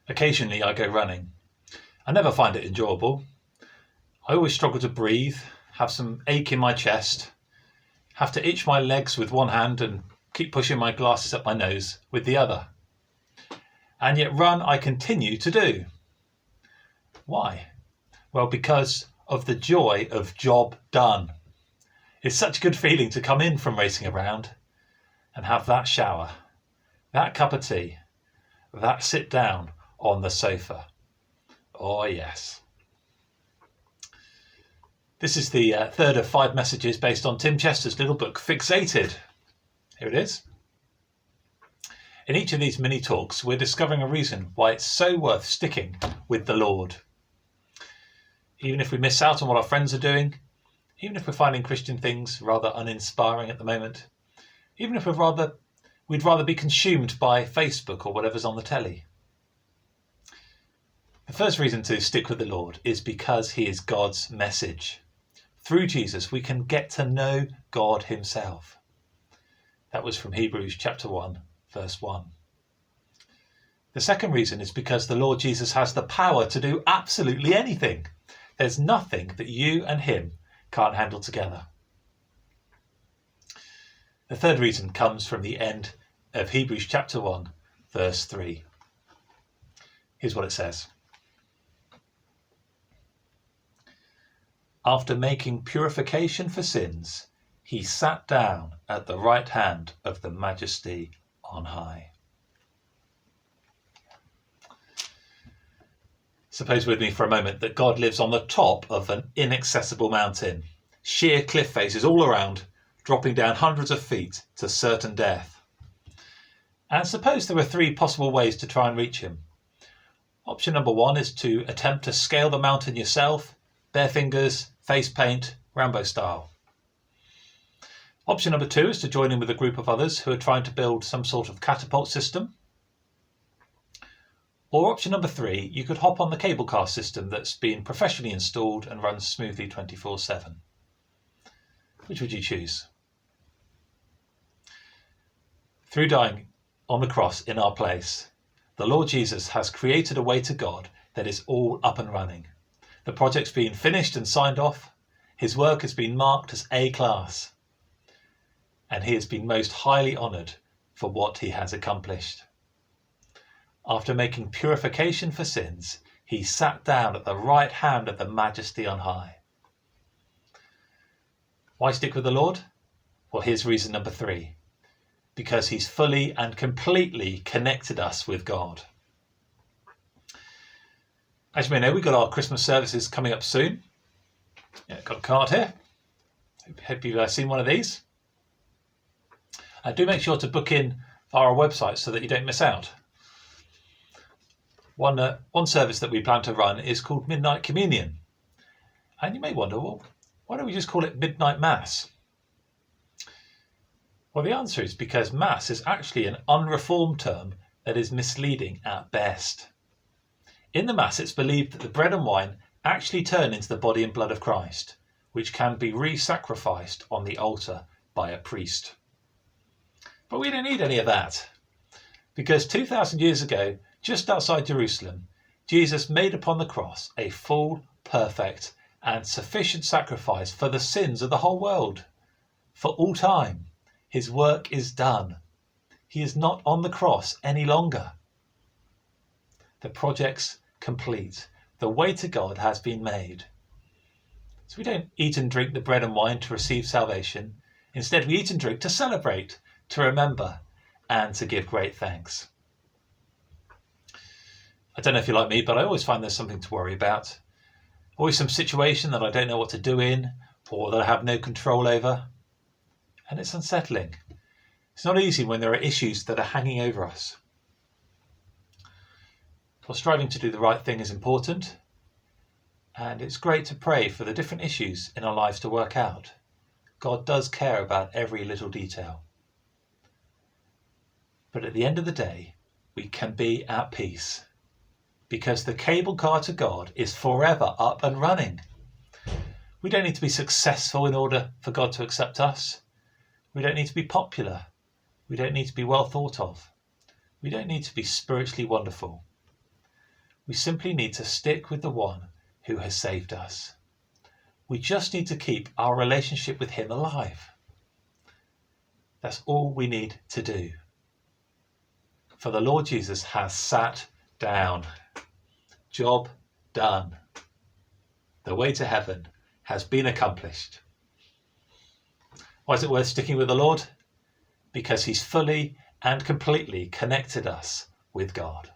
Occasionally I go running. I never find it enjoyable. I always struggle to breathe, have some ache in my chest, have to itch my legs with one hand and keep pushing my glasses up my nose with the other. And yet run I continue to do. Why? Well, because of the joy of job done. It's such a good feeling to come in from racing around and have that shower, that cup of tea, that sit down on the sofa. Oh yes. This is the third of 5 messages based on Tim Chester's little book, Fixated. Here it is. In each of these mini talks, we're discovering a reason why it's so worth sticking with the Lord. Even if we miss out on what our friends are doing, even if we're finding Christian things rather uninspiring at the moment, even if we'd rather be consumed by Facebook or whatever's on the telly. The first reason to stick with the Lord is because he is God's message. Through Jesus, we can get to know God himself. That was from Hebrews chapter 1, verse 1. The second reason is because the Lord Jesus has the power to do absolutely anything. There's nothing that you and him can't handle together. The third reason comes from the end of Hebrews chapter 1, verse 3. Here's what it says. After making purification for sins, he sat down at the right hand of the Majesty on high. Suppose with me for a moment that God lives on the top of an inaccessible mountain, sheer cliff faces all around, dropping down hundreds of feet to certain death. And suppose there were 3 possible ways to try and reach him. Option number 1 is to attempt to scale the mountain yourself, bare fingers, face paint, Rambo style. Option number 2 is to join in with a group of others who are trying to build some sort of catapult system. Or option number 3, you could hop on the cable car system that's been professionally installed and runs smoothly 24/7. Which would you choose? Through dying on the cross in our place, the Lord Jesus has created a way to God that is all up and running. The project's been finished and signed off. His work has been marked as A-class. And he has been most highly honoured for what he has accomplished. After making purification for sins, he sat down at the right hand of the Majesty on high. Why stick with the Lord? Well, here's reason number 3. Because he's fully and completely connected us with God. As you may know, we've got our Christmas services coming up soon. Yeah, got a card here. Hope you've seen one of these. Do make sure to book in via our website so that you don't miss out. One service that we plan to run is called Midnight Communion. And you may wonder, well, why don't we just call it Midnight Mass? Well, the answer is because Mass is actually an unreformed term that is misleading at best. In the Mass, it's believed that the bread and wine actually turn into the body and blood of Christ, which can be re-sacrificed on the altar by a priest. But we don't need any of that, because 2,000 years ago, just outside Jerusalem, Jesus made upon the cross a full, perfect, and sufficient sacrifice for the sins of the whole world. For all time, his work is done. He is not on the cross any longer. The project's complete. The way to God has been made. So we don't eat and drink the bread and wine to receive salvation. Instead, we eat and drink to celebrate, to remember, and to give great thanks. I don't know if you're like me, but I always find there's something to worry about. Always some situation that I don't know what to do in, or that I have no control over. And it's unsettling. It's not easy when there are issues that are hanging over us. Well, striving to do the right thing is important. And it's great to pray for the different issues in our lives to work out. God does care about every little detail. But at the end of the day, we can be at peace, because the cable car to God is forever up and running. We don't need to be successful in order for God to accept us. We don't need to be popular. We don't need to be well thought of. We don't need to be spiritually wonderful. We simply need to stick with the one who has saved us. We just need to keep our relationship with him alive. That's all we need to do. For the Lord Jesus has sat down. Job done. The way to heaven has been accomplished. Why is it worth sticking with the Lord? Because he's fully and completely connected us with God.